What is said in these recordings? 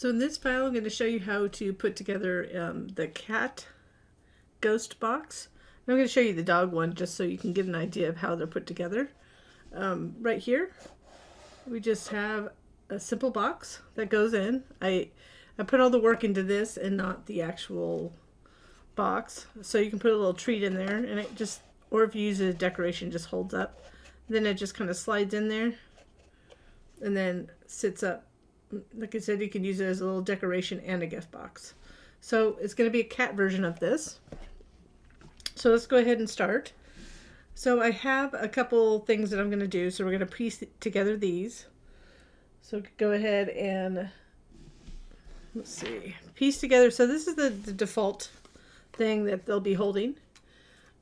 So in this file, I'm going to show you how to put together the cat ghost box. I'm going to show you the dog one just so you can get an idea of how they're put together. Right here, we just have a simple box that goes in. I put all the work into this and not the actual box. So you can put a little treat in there, and it just, or if you use it as decoration, just holds up. Then it just kind of slides in there and then sits up. Like I said, you can use it as a little decoration and a gift box. So it's going to be a cat version of this. So let's go ahead and start. So I have a couple things that I'm going to do. So we're going to piece together these. So go ahead and, let's see, piece together. So this is the default thing that they'll be holding,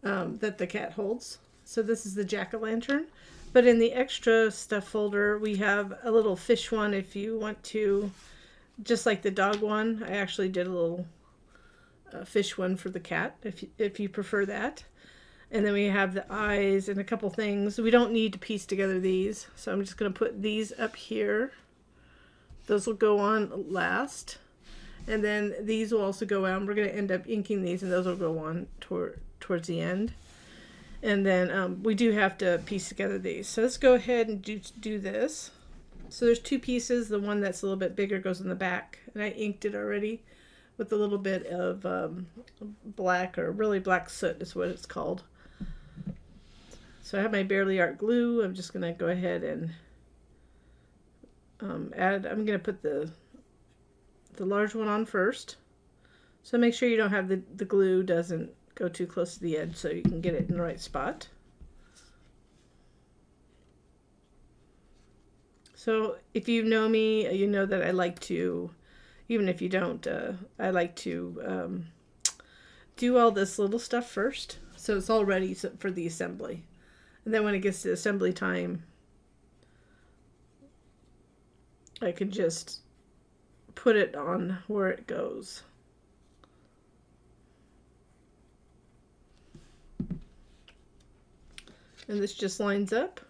that the cat holds. So this is the jack-o'-lantern. But in the extra stuff folder, we have a little fish one if you want to, just like the dog one. I actually did a little fish one for the cat, if you prefer that. And then we have the eyes and a couple things. We don't need to piece together these, so I'm just going to put these up here. Those will go on last. And then these will also go on. We're going to end up inking these, and those will go on towards the end. And then we do have to piece together these. So let's go ahead and do this. So there's two pieces. The one that's a little bit bigger goes in the back. And I inked it already with a little bit of black, or really black soot is what it's called. So I have my Barely Art glue. I'm just going to go ahead and I'm going to put the large one on first. So make sure you don't have the glue doesn't go too close to the edge so you can get it in the right spot. So if you know me, you know that I like to, even if you don't, I like to do all this little stuff first. So it's all ready for the assembly. And then when it gets to assembly time, I can just put it on where it goes. And this just lines up.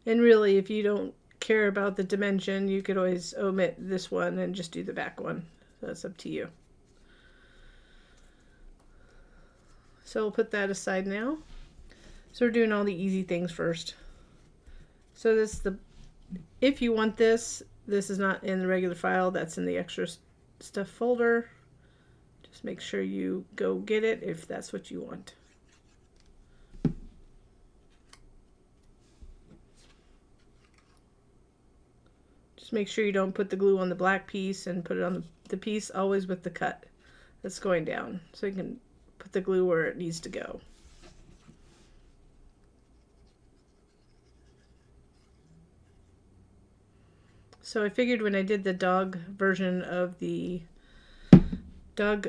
And really, if you don't care about the dimension, you could always omit this one and just do the back one. So that's up to you. So we'll put that aside now. So we're doing all the easy things first. So if you want this is not in the regular file, that's in the extra stuff folder. Just make sure you go get it if that's what you want. Just make sure you don't put the glue on the black piece and put it on the piece always with the cut that's going down. So you can put the glue where it needs to go. So I figured when I did the dog version of the dog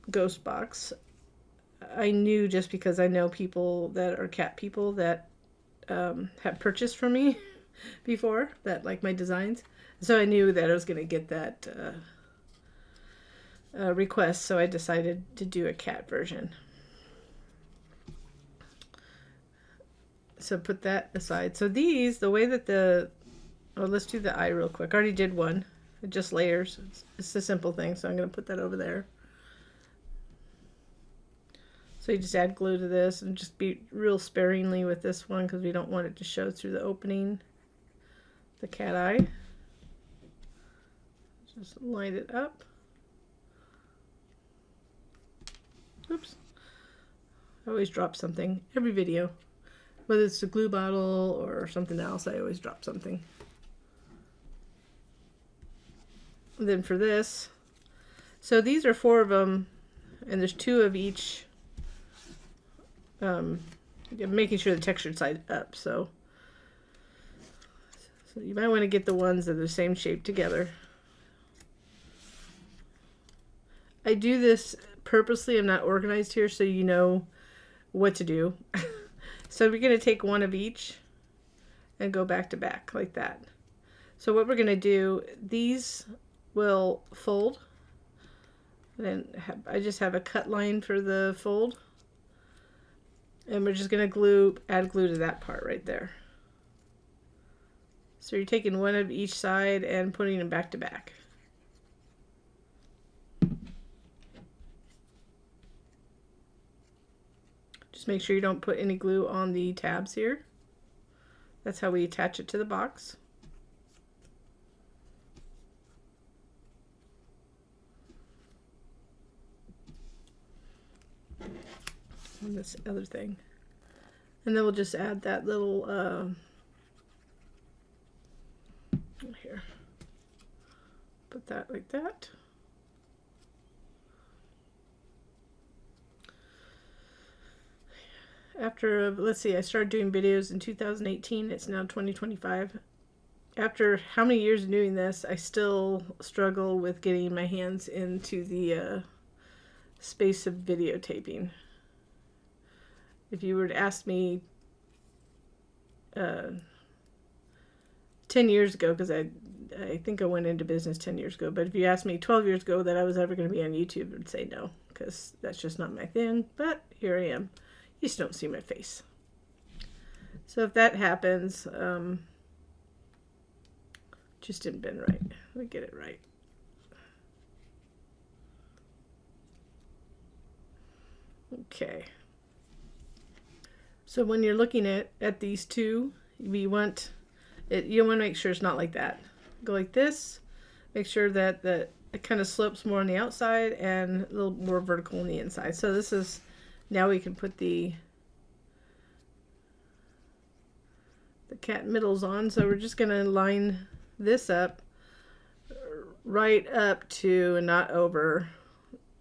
ghost box, I knew, just because I know people that are cat people that have purchased from me before, that like my designs. So I knew that I was going to get that request, so I decided to do a cat version. So put that aside. So these, the way that let's do the eye real quick. I already did one. It just layers. It's a simple thing, so I'm going to put that over there. So you just add glue to this, and just be real sparingly with this one because we don't want it to show through the opening, the cat eye. Just line it up. Oops. I always drop something every video. Whether it's a glue bottle or something else, I always drop something. And then for this, so these are 4 of them, and there's 2 of each. Making sure the textured side up, so you might want to get the ones that are the same shape together. I do this purposely. I'm not organized here, so you know what to do. So we're going to take 1 of each and go back to back like that. So what we're going to do, these will fold. Then I just have a cut line for the fold. And we're just going to add glue to that part right there. So you're taking one of each side and putting them back to back. Just make sure you don't put any glue on the tabs here. That's how we attach it to the box. And this other thing. And then we'll just add that little here. Put that like that. After, let's see, I started doing videos in 2018. It's now 2025. After how many years of doing this, I still struggle with getting my hands into the space of videotaping. If you were to ask me 10 years ago, because I think I went into business 10 years ago, but if you asked me 12 years ago that I was ever going to be on YouTube, I'd say no, because that's just not my thing. But here I am. You just don't see my face. So if that happens, just didn't bend right. Let me get it right. Okay. So when you're looking at these two, you want to make sure it's not like that. Go like this. Make sure that it kind of slopes more on the outside and a little more vertical on the inside. So this is, now we can put the cat middles on. So we're just going to line this up right up to and not over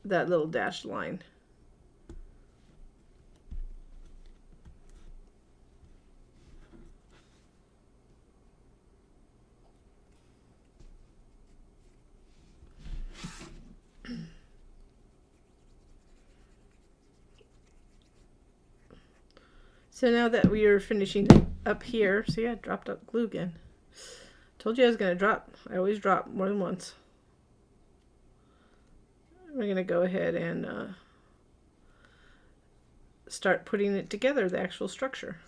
that little dashed line. So now that we are finishing up here, see, I dropped up glue again. Told you I was going to drop. I always drop more than once. We're going to go ahead and start putting it together, the actual structure.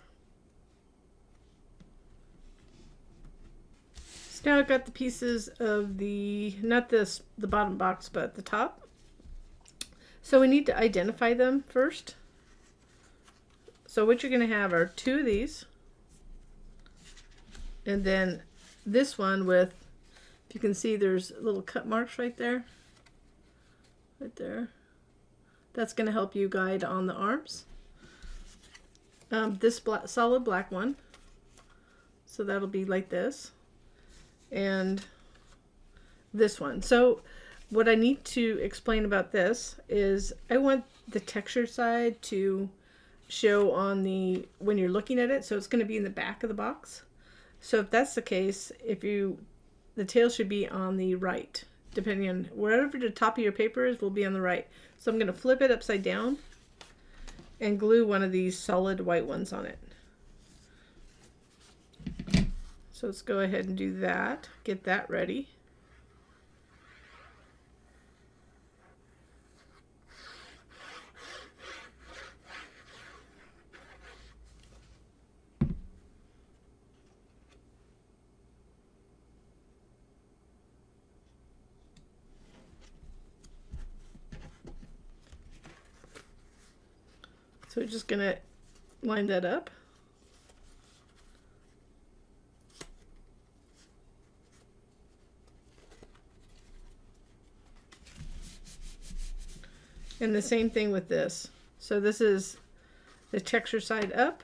So now I've got the pieces of not the bottom box, but the top. So we need to identify them first. So what you're going to have are two of these, and then this one with, if you can see, there's little cut marks right there. Right there. That's going to help you guide on the arms. This solid black one. So that'll be like this. And this one. So what I need to explain about this is I want the texture side to show on when you're looking at it, so it's going to be in the back of the box. So if that's the case, the tail should be on the right, depending on wherever the top of your paper is, will be on the right. So I'm going to flip it upside down and glue one of these solid white ones on it. So let's go ahead and do that, get that ready. So we're just going to line that up. And the same thing with this. So this is the texture side up.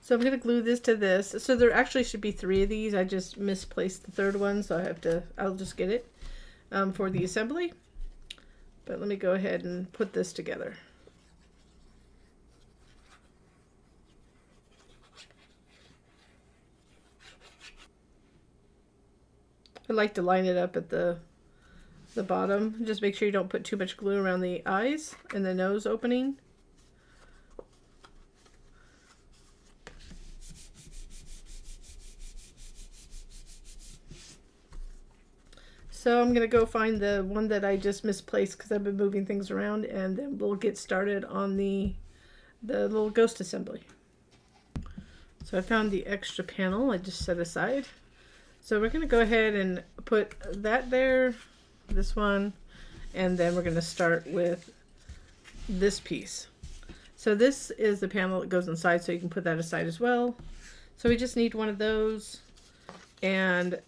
So I'm going to glue this to this. So there actually should be 3 of these. I just misplaced the third one, so I'll just get it for the assembly. But let me go ahead and put this together. I like to line it up at the bottom. Just make sure you don't put too much glue around the eyes and the nose opening. So I'm going to go find the one that I just misplaced because I've been moving things around, and then we'll get started on the little ghost assembly. So I found the extra panel I just set aside. So we're going to go ahead and put that there, this one, and then we're going to start with this piece. So this is the panel that goes inside, so you can put that aside as well. So we just need one of those, and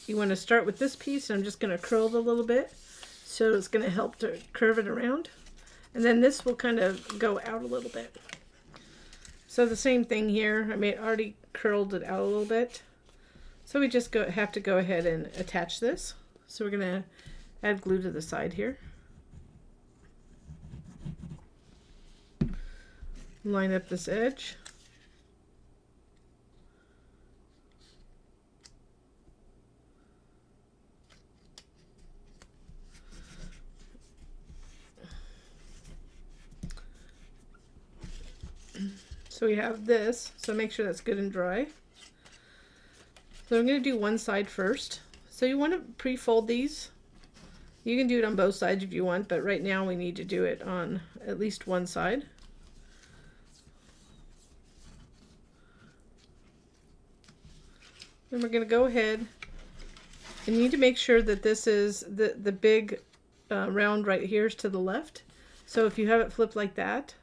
you want to start with this piece. I'm just going to curl it a little bit, so it's going to help to curve it around. And then this will kind of go out a little bit. So the same thing here. I already curled it out a little bit. So we just have to go ahead and attach this. So we're going to add glue to the side here. Line up this edge. So we have this, so make sure that's good and dry. So I'm going to do one side first. So you want to pre-fold these. You can do it on both sides if you want, but right now we need to do it on at least one side. Then we're going to go ahead, and you need to make sure that this is the big round right here is to the left. So if you have it flipped like that,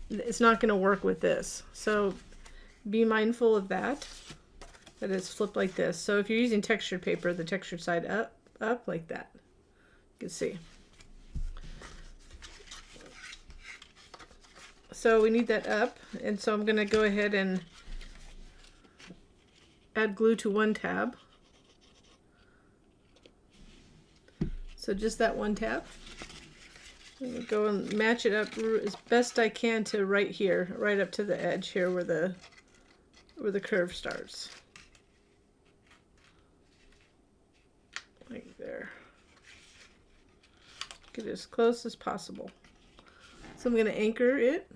it's not going to work with this. So be mindful of that it's flipped like this. So if you're using textured paper, the textured side up like that. You can see. So we need that up, and so I'm going to go ahead and add glue to one tab. So just that one tab. I'm going to go and match it up as best I can to right here, right up to the edge here where the curve starts. Like there. Get it as close as possible. So I'm going to anchor it.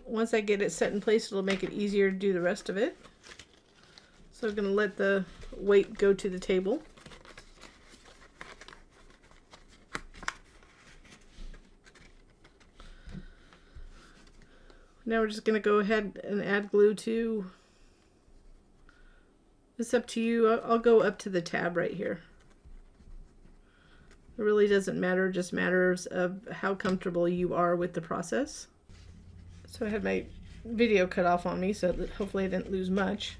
Once I get it set in place, it'll make it easier to do the rest of it. So I'm going to let the weight go to the table. Now we're just going to go ahead and add glue to, it's up to you. I'll go up to the tab right here. It really doesn't matter, it just matters of how comfortable you are with the process. So I had my video cut off on me, so that hopefully I didn't lose much.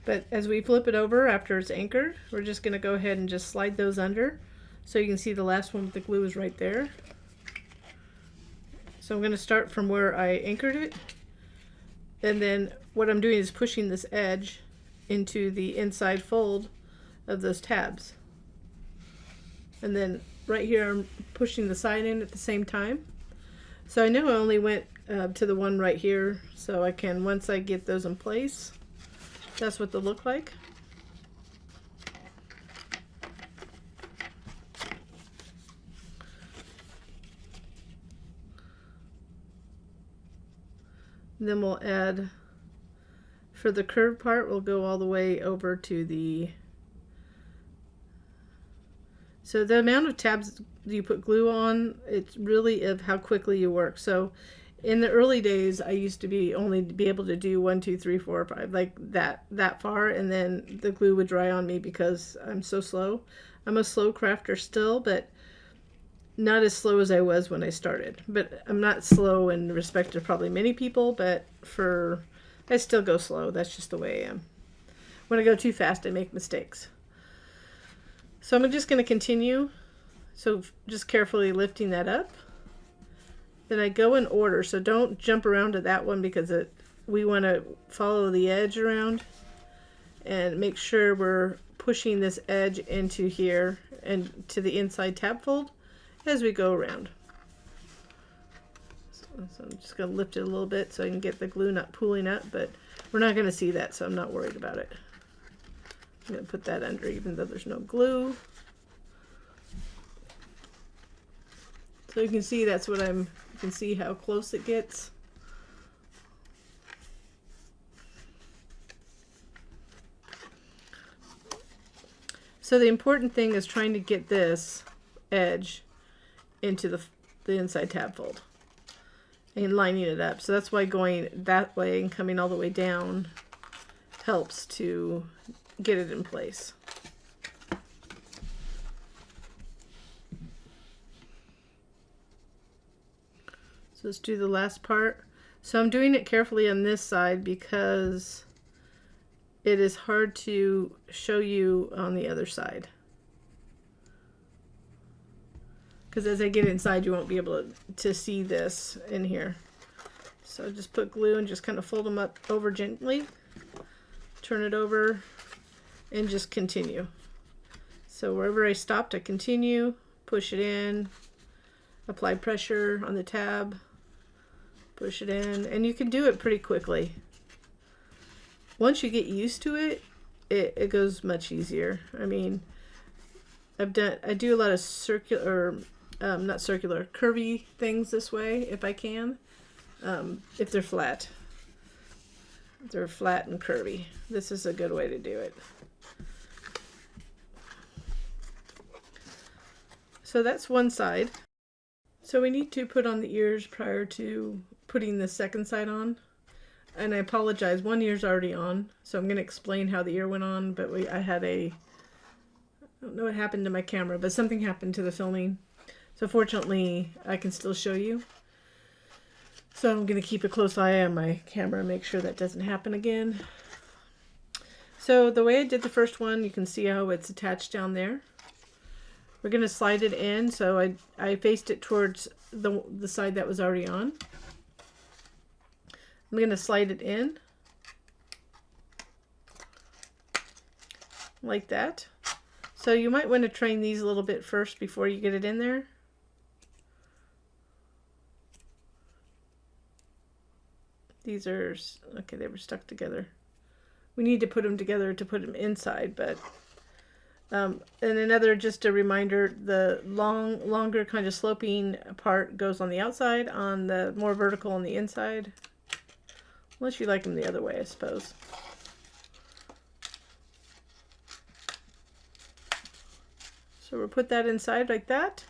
But as we flip it over after it's anchored, we're just going to go ahead and just slide those under. So you can see the last one with the glue is right there. So I'm going to start from where I anchored it. And then what I'm doing is pushing this edge into the inside fold of those tabs. And then right here I'm pushing the side in at the same time. So I know I only went to the one right here, so I can, once I get those in place, that's what they'll look like. And then we'll add, for the curved part, we'll go all the way over to the, so the amount of tabs you put glue on, it's really of how quickly you work. So in the early days, I used to be able to do 1, 2, 3, 4, 5, like that far, and then the glue would dry on me because I'm so slow. I'm a slow crafter still, but not as slow as I was when I started. But I'm not slow in respect to probably many people, but I still go slow. That's just the way I am. When I go too fast, I make mistakes. So I'm just going to continue. So just carefully lifting that up. Then I go in order, so don't jump around to that one because we want to follow the edge around and make sure we're pushing this edge into here and to the inside tab fold as we go around. So I'm just going to lift it a little bit so I can get the glue not pooling up, but we're not going to see that, so I'm not worried about it. I'm going to put that under even though there's no glue. So you can see that's what you can see how close it gets. So the important thing is trying to get this edge into the inside tab fold. and lining it up. So that's why going that way and coming all the way down helps to get it in place. So let's do the last part. So I'm doing it carefully on this side because it is hard to show you on the other side. Because as I get inside, you won't be able to see this in here. So just put glue and just kind of fold them up over gently. Turn it over and just continue. So wherever I stopped, I continue, push it in, apply pressure on the tab, push it in, and you can do it pretty quickly. Once you get used to it, it goes much easier. I mean, I do a lot of circular, not circular, curvy things this way if I can, if they're flat. They're flat and curvy. This is a good way to do it. So that's one side. So we need to put on the ears prior to putting the second side on. And I apologize, one ear's already on, so I'm going to explain how the ear went on, but I don't know what happened to my camera, but something happened to the filming. So fortunately, I can still show you. So I'm going to keep a close eye on my camera and make sure that doesn't happen again. So the way I did the first one, you can see how it's attached down there. We're going to slide it in, so I faced it towards the side that was already on. I'm going to slide it in like that. So you might want to train these a little bit first before you get it in there. These are, okay, they were stuck together. We need to put them together to put them inside, but, and another, just a reminder, the longer kind of sloping part goes on the outside, on the more vertical on the inside. Unless you like them the other way, I suppose. So we'll put that inside like that.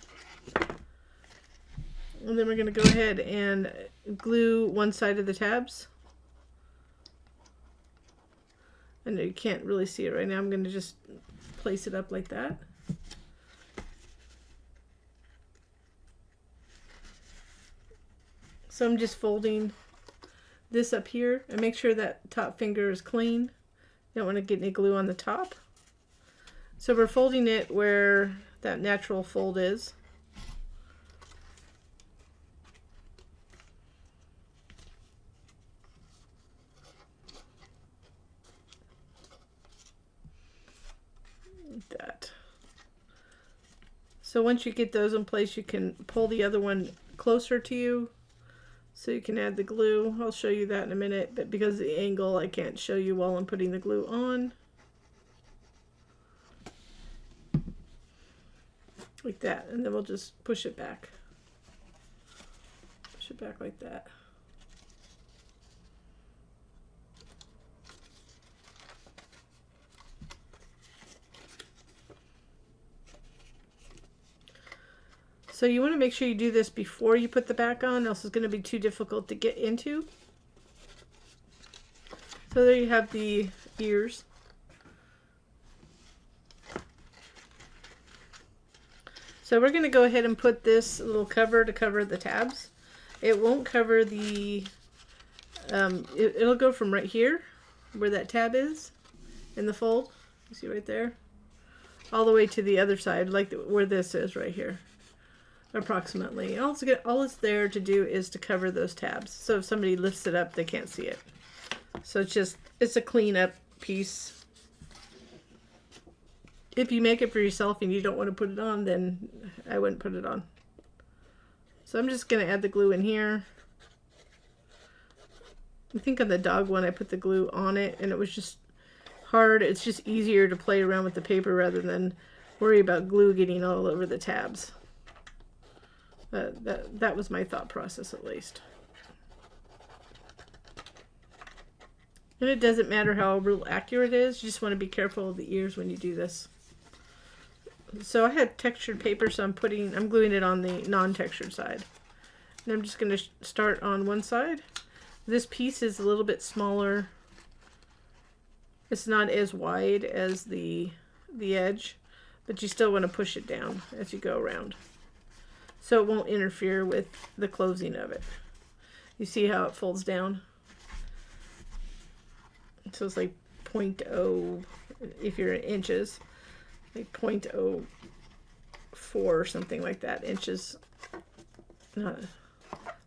And then we're going to go ahead and glue one side of the tabs. I know you can't really see it right now. I'm going to just place it up like that. So I'm just folding this up here and make sure that top finger is clean. You don't want to get any glue on the top. So we're folding it where that natural fold is. Like that. So once you get those in place, you can pull the other one closer to you so you can add the glue. I'll show you that in a minute, but because of the angle, I can't show you while I'm putting the glue on. Like that, and then we'll just push it back. Push it back like that. So you want to make sure you do this before you put the back on, else it's going to be too difficult to get into. So there you have the ears. So we're going to go ahead and put this little cover to cover the tabs. It won't cover the, it'll go from right here, where that tab is, in the fold, you see right there, all the way to the other side, like where this is right here. Approximately. All it's there to do is to cover those tabs. So if somebody lifts it up, they can't see it. So it's a clean up piece. If you make it for yourself and you don't want to put it on, then I wouldn't put it on. So I'm just going to add the glue in here. I think on the dog one, I put the glue on it and it was just hard. It's just easier to play around with the paper rather than worry about glue getting all over the tabs. That was my thought process, at least. And it doesn't matter how real accurate it is. You just want to be careful of the ears when you do this. So I had textured paper, so I'm gluing it on the non-textured side. And I'm just going to start on one side. This piece is a little bit smaller. It's not as wide as the edge, but you still want to push it down as you go around, so it won't interfere with the closing of it. You see how it folds down? So it's like 0.0, if you're in inches, like 0.04 or something like that, inches,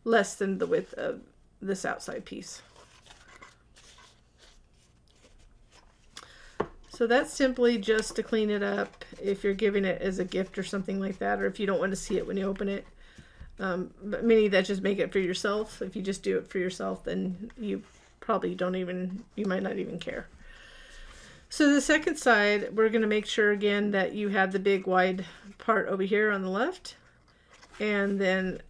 less than the width of this outside piece. So that's simply just to clean it up if you're giving it as a gift or something like that, or if you don't want to see it when you open it. But many that just make it for yourself. If you just do it for yourself, then you probably you might not even care. So the second side, we're going to make sure again that you have the big wide part over here on the left. And then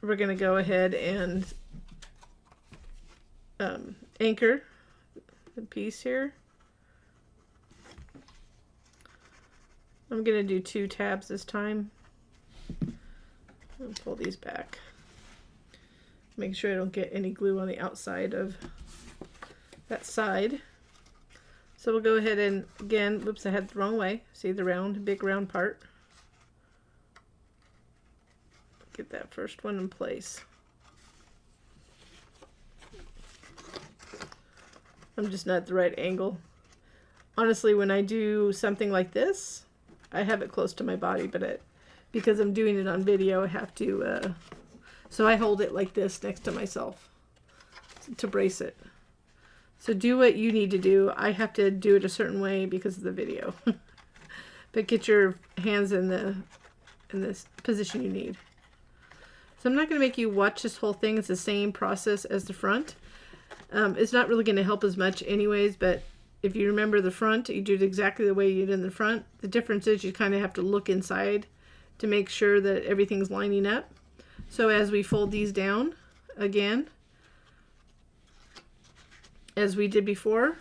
we're going to go ahead and anchor the piece here. I'm going to do 2 tabs this time. I'll pull these back. Make sure I don't get any glue on the outside of that side. So we'll go ahead and, again, whoops, I had the wrong way. See the round, big round part? Get that first one in place. I'm just not at the right angle. Honestly, when I do something like this, I have it close to my body, but because I'm doing it on video, I have to, so I hold it like this next to myself to brace it. So do what you need to do. I have to do it a certain way because of the video. But get your hands in this position you need. So I'm not going to make you watch this whole thing. It's the same process as the front. It's not really going to help as much anyways, but if you remember the front, you do it exactly the way you did in the front. The difference is you kind of have to look inside to make sure that everything's lining up. So as we fold these down, again, as we did before,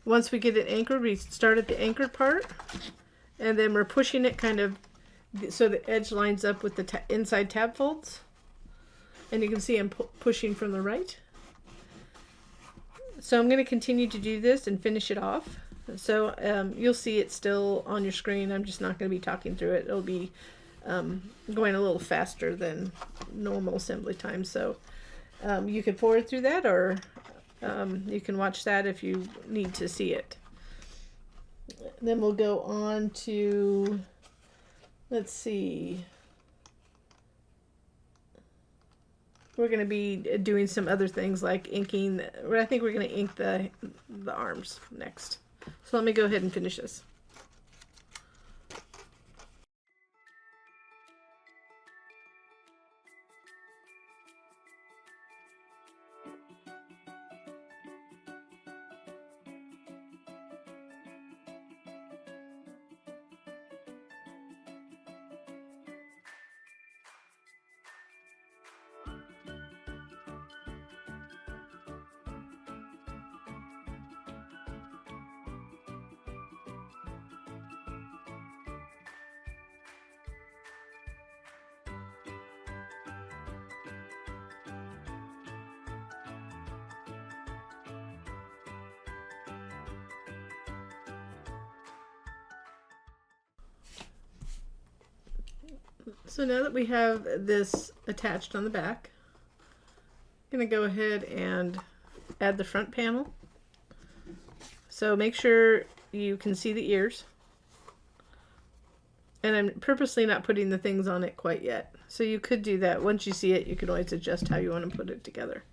once we get it anchored, we start at the anchored part, and then we're pushing it kind of so the edge lines up with the inside tab folds. And you can see I'm pushing from the right. So I'm going to continue to do this and finish it off. So you'll see it still on your screen. I'm just not going to be talking through it. It'll be going a little faster than normal assembly time. So you can forward through that, or you can watch that if you need to see it. Then we'll go on to, let's see. We're going to be doing some other things like inking. I think we're going to ink the arms next. So let me go ahead and finish this. So now that we have this attached on the back, I'm going to go ahead and add the front panel. So make sure you can see the ears. And I'm purposely not putting the things on it quite yet. So you could do that. Once you see it, you can always adjust how you want to put it together.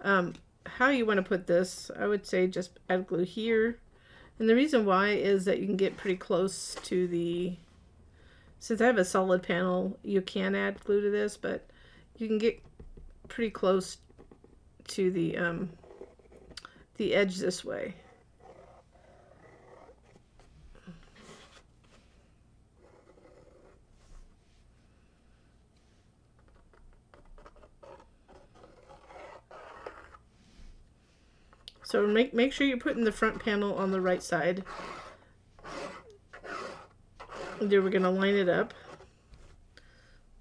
How you want to put this, I would say just add glue here. And the reason why is that you can get pretty close to the, since I have a solid panel, you can add glue to this, but you can get pretty close to the edge this way. So make sure you're putting the front panel on the right side. And then we're going to line it up.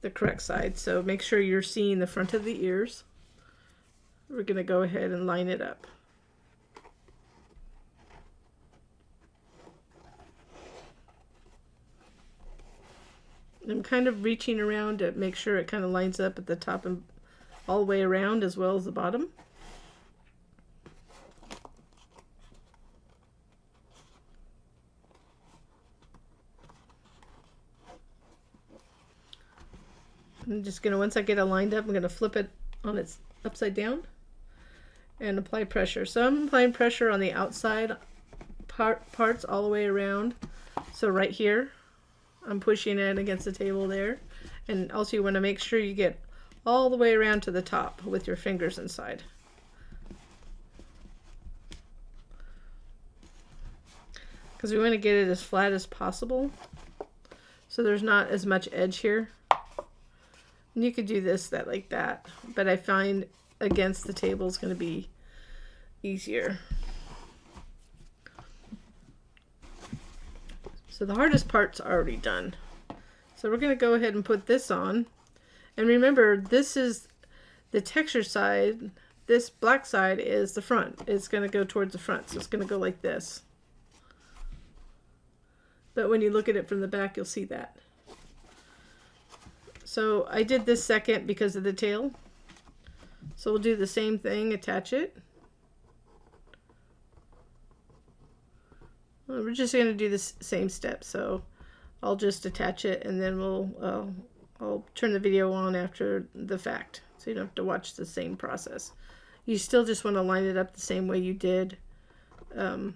the correct side. So make sure you're seeing the front of the ears. We're going to go ahead and line it up. I'm kind of reaching around to make sure it kind of lines up at the top and all the way around as well as the bottom. I'm just going to, once I get it lined up, I'm going to flip it on its upside down and apply pressure. So I'm applying pressure on the outside parts all the way around. So right here, I'm pushing it against the table there. And also you want to make sure you get all the way around to the top with your fingers inside. Because we want to get it as flat as possible, so there's not as much edge here. And you could do this like that, but I find against the table is going to be easier. So the hardest part's already done. So we're going to go ahead and put this on. And remember, this is the texture side. This black side is the front. It's going to go towards the front, so it's going to go like this. But when you look at it from the back, you'll see that. So I did this second because of the tail. So we'll do the same thing, attach it. Well, we're just going to do the same step. So I'll just attach it, and then I'll turn the video on after the fact, so you don't have to watch the same process. You still just want to line it up the same way you did on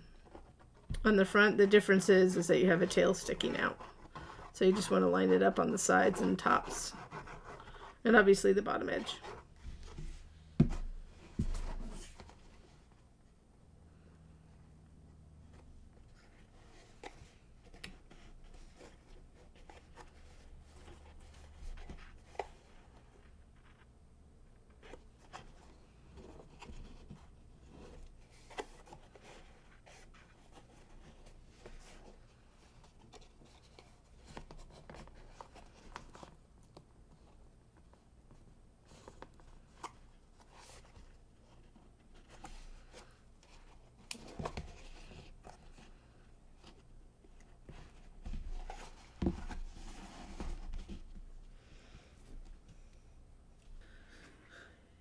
the front. The difference is that you have a tail sticking out. So you just want to line it up on the sides and tops, and obviously the bottom edge.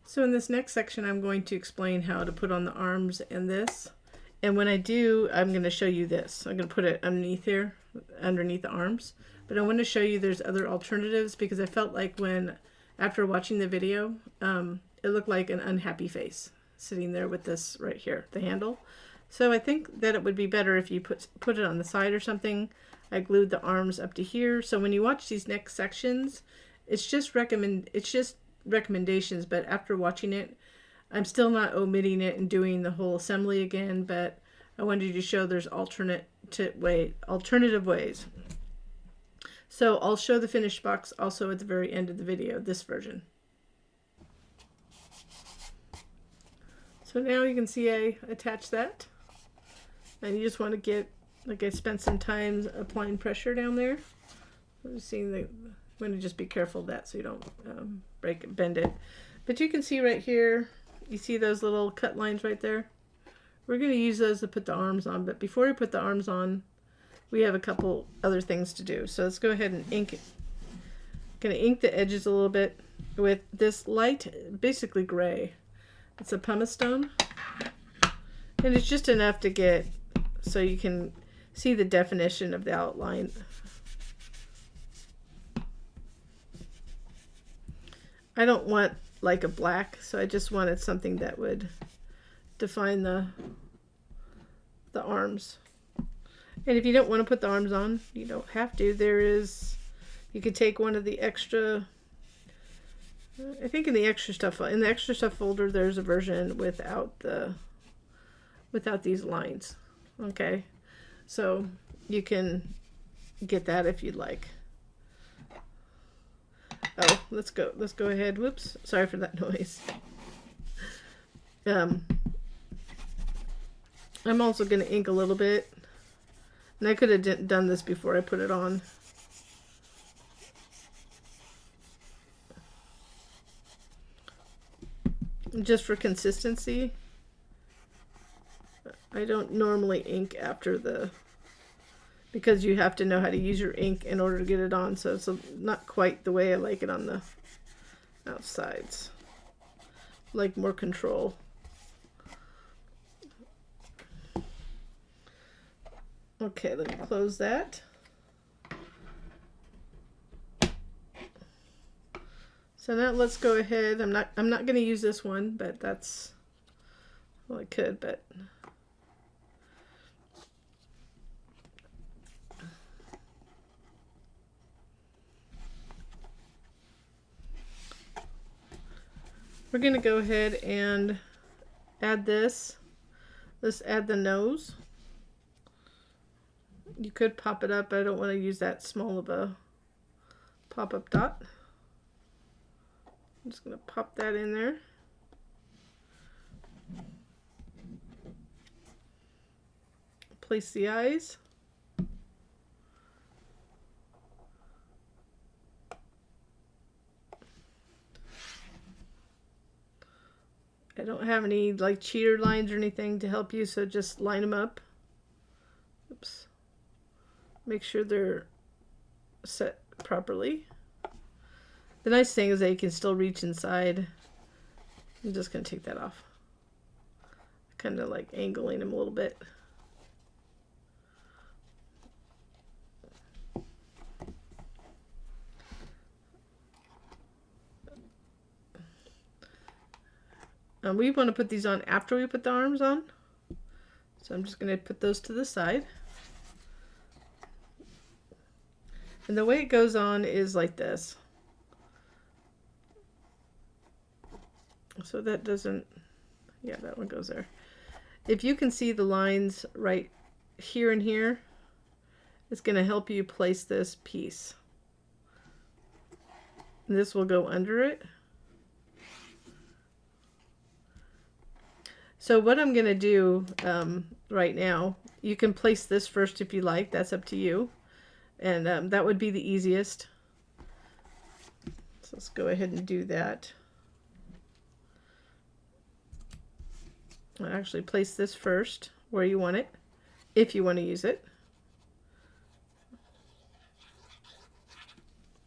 So in this next section, I'm going to explain how to put on the arms and this. And when I do, I'm going to show you this. I'm going to put it underneath here, underneath the arms. But I want to show you there's other alternatives, because I felt like after watching the video, it looked like an unhappy face sitting there with this right here, the handle. So I think that it would be better if you put it on the side or something. I glued the arms up to here. So when you watch these next sections, it's just recommendations, but after watching it, I'm still not omitting it and doing the whole assembly again, but I wanted to show there's alternative ways. So I'll show the finished box also at the very end of the video, this version. So now you can see I attached that, and you just want to get, like, I spent some time applying pressure down there. I'm seeing the, I'm going to just be careful of that so you don't bend it. But you can see right here, you see those little cut lines right there? We're going to use those to put the arms on, but before we put the arms on, we have a couple other things to do. So let's go ahead and ink it. Going to ink the edges a little bit with this light, basically gray. It's a pumice stone, and it's just enough to get so you can see the definition of the outline. I don't want like a black, so I just wanted something that would define the arms. And if you don't want to put the arms on, you don't have to. You could take one of the extra, I think in the extra stuff folder, there's a version without these lines. Okay, so you can get that if you'd like. Oh, let's go ahead. Whoops, sorry for that noise. I'm also going to ink a little bit, and I could have done this before I put it on. just for consistency. I don't normally ink after the, because you have to know how to use your ink in order to get it on, so it's not quite the way I like it on the outsides. Like more control. Okay, let me close that. So now let's go ahead. I'm not going to use this one, but that's, well, I could, but we're going to go ahead and add this. Let's add the nose. You could pop it up, but I don't want to use that small of a pop-up dot. I'm just going to pop that in there. Place the eyes. I don't have any like cheater lines or anything to help you, so just line them up. Oops. Make sure they're set properly. The nice thing is that you can still reach inside. I'm just going to take that off. Kind of like angling them a little bit. We want to put these on after we put the arms on. So I'm just going to put those to the side. And the way it goes on is like this. So that doesn't, yeah, that one goes there. If you can see the lines right here and here, it's going to help you place this piece. And this will go under it. So what I'm going to do right now, you can place this first if you like, that's up to you. And that would be the easiest. So let's go ahead and do that. I'll actually place this first where you want it, if you want to use it.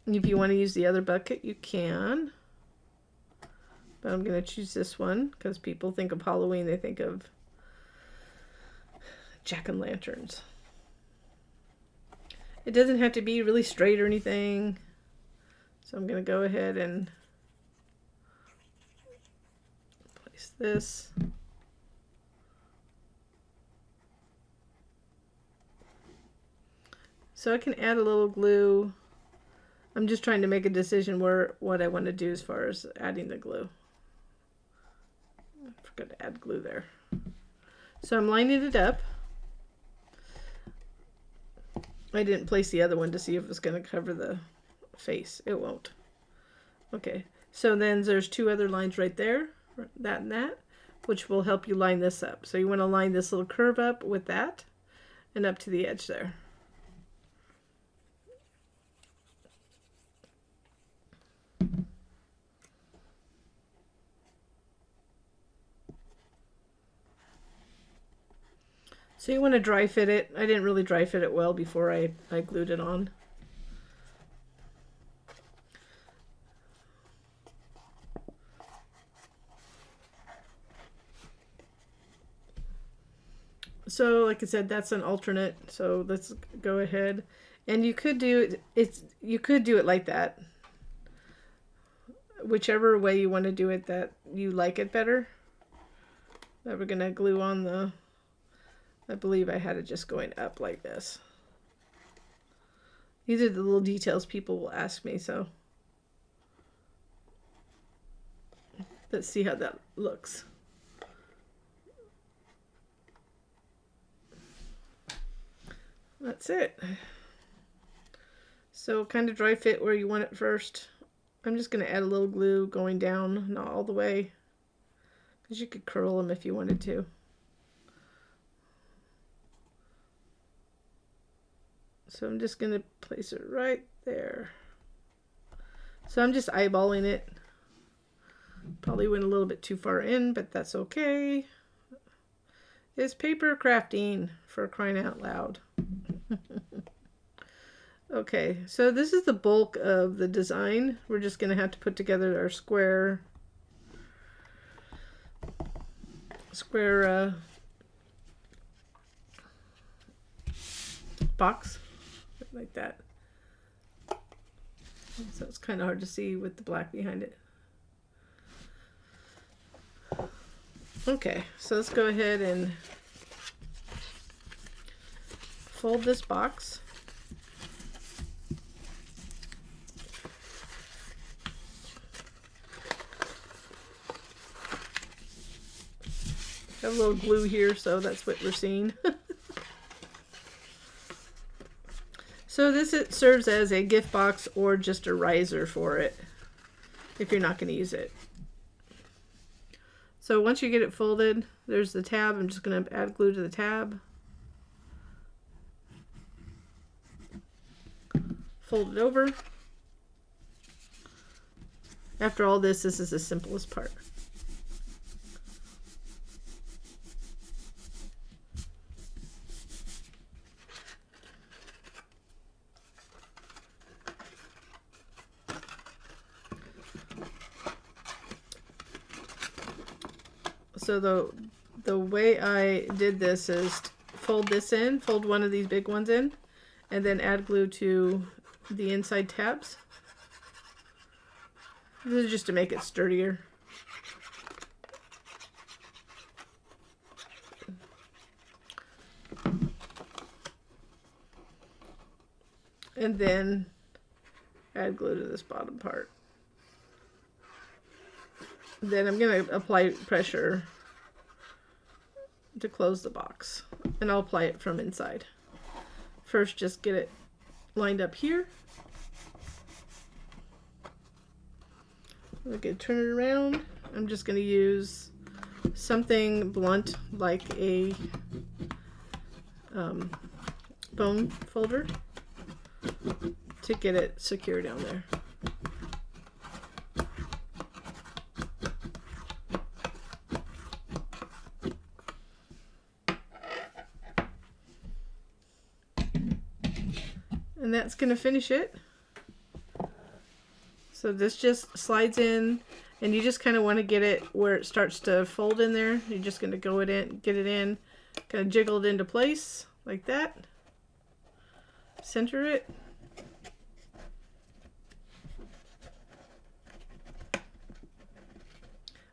If you want to use the other bucket, you can. But I'm going to choose this one because people think of Halloween, they think of jack-o'-lanterns. It doesn't have to be really straight or anything. So I'm going to go ahead and place this. So I can add a little glue. I'm just trying to make a decision what I want to do as far as adding the glue. I forgot to add glue there. So I'm lining it up. I didn't place the other one to see if it was going to cover the face. It won't. Okay, so then there's two other lines right there, that and that, which will help you line this up. So you want to line this little curve up with that and up to the edge there. So you want to dry fit it. I didn't really dry fit it well before I glued it on. So like I said, that's an alternate. So let's go ahead. And you could do it like that. Whichever way you want to do it that you like it better. Now we're going to glue on the, I believe I had it just going up like this. These are the little details people will ask me, so let's see how that looks. That's it. So kind of dry fit where you want it first. I'm just going to add a little glue going down, not all the way, because you could curl them if you wanted to. So I'm just going to place it right there. So I'm just eyeballing it. Probably went a little bit too far in, but that's okay. It's paper crafting, for crying out loud. Okay, so this is the bulk of the design. We're just going to have to put together our square box, like that. So it's kind of hard to see with the black behind it. Okay, so let's go ahead and fold this box. Got a little glue here, so that's what we're seeing. So this, it serves as a gift box or just a riser for it if you're not going to use it. So once you get it folded, there's the tab. I'm just going to add glue to the tab. Fold it over. After all this is the simplest part. So the way I did this is fold this in, fold one of these big ones in, and then add glue to the inside tabs. This is just to make it sturdier. And then add glue to this bottom part. Then I'm going to apply pressure to close the box, and I'll apply it from inside. First, just get it lined up here. Okay, turn it around. I'm just going to use something blunt like a bone folder to get it secure down there. And that's going to finish it. So this just slides in, and you just kind of want to get it where it starts to fold in there. You're just going to go it in, get it in, kind of jiggle it into place like that. Center it.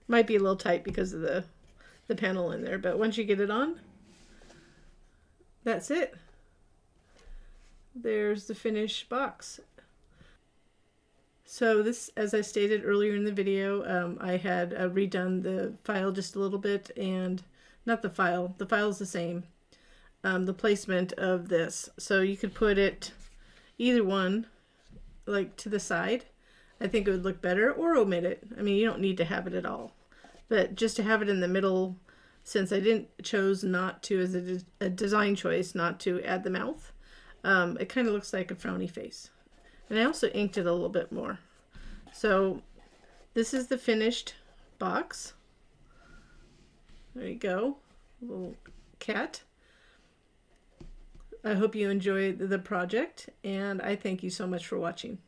Might be a little tight because of the panel in there, but once you get it on, that's it. There's the finished box. So this, as I stated earlier in the video, I had redone the file just a little bit, and not the file is the same. The placement of this. So you could put it either one, like to the side. I think it would look better, or omit it. I mean, you don't need to have it at all. But just to have it in the middle, since I chose not to, as a design choice, not to add the mouth. It kind of looks like a frowny face. And I also inked it a little bit more. So this is the finished box. There you go. Little cat. I hope you enjoyed the project, and I thank you so much for watching.